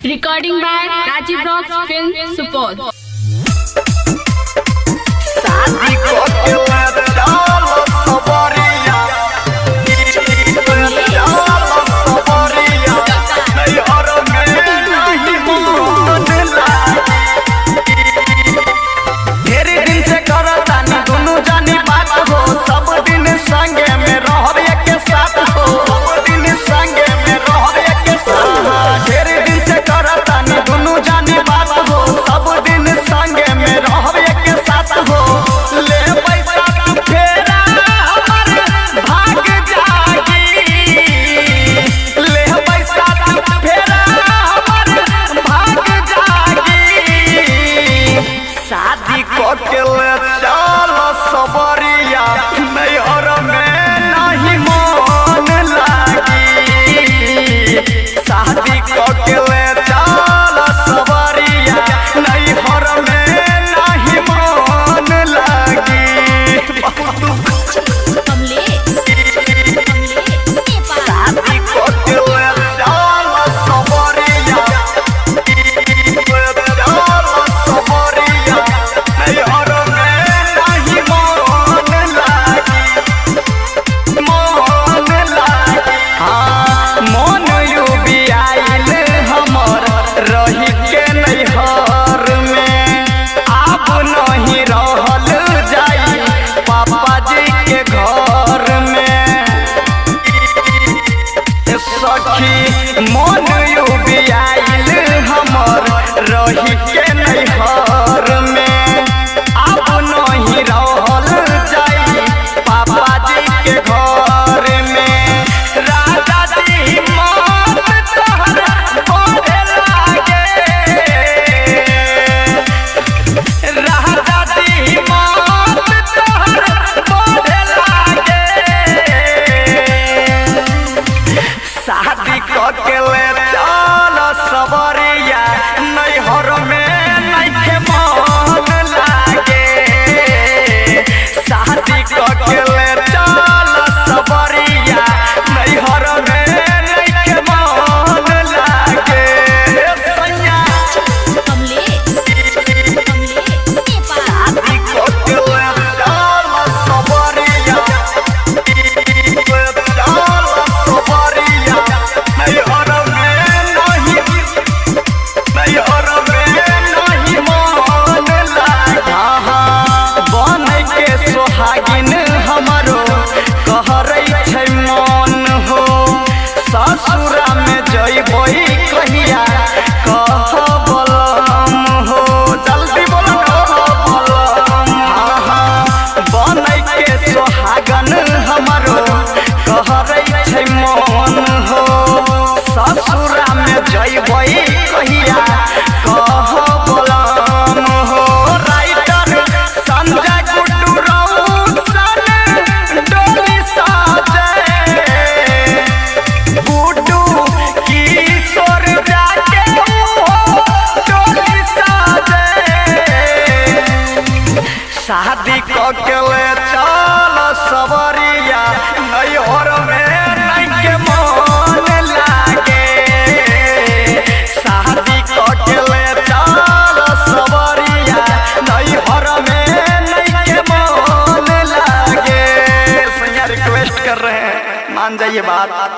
Recording by Rajiv Rocks Film Support. शादी को मन यू बियाइल हमर रही के नैहर में अब नहीं रहल जाई पापा जी के घर में। राजा जी मौत तोहरा बोले लागे, राजा जी मौत तोहरा बोले लागे। शादी के ले चल सबरिया नैहर में नइखे मन लागे। शादी के ले चल सबरिया नैहर में नइखे मन लागे। सैया शादी के ले चल सबरिया सोहागिन हमारो कहरै छै मन हो। ससुरा में जइबै कहिया कहबलम हो, जल्दी बोलो कहबलम। बनै के सोहागन हमारो कहरै छै मन हो। ससुरा में जइबै कहिया कहबलम हो। राइटर संजय शादी के ले चल सबरिया नैहर में नइखे मन लागे। शादी के ले चल सबरिया नैहर में नइखे मन लागे। सैया रिक्वेस्ट कर रहे हैं, मान जाइए बात।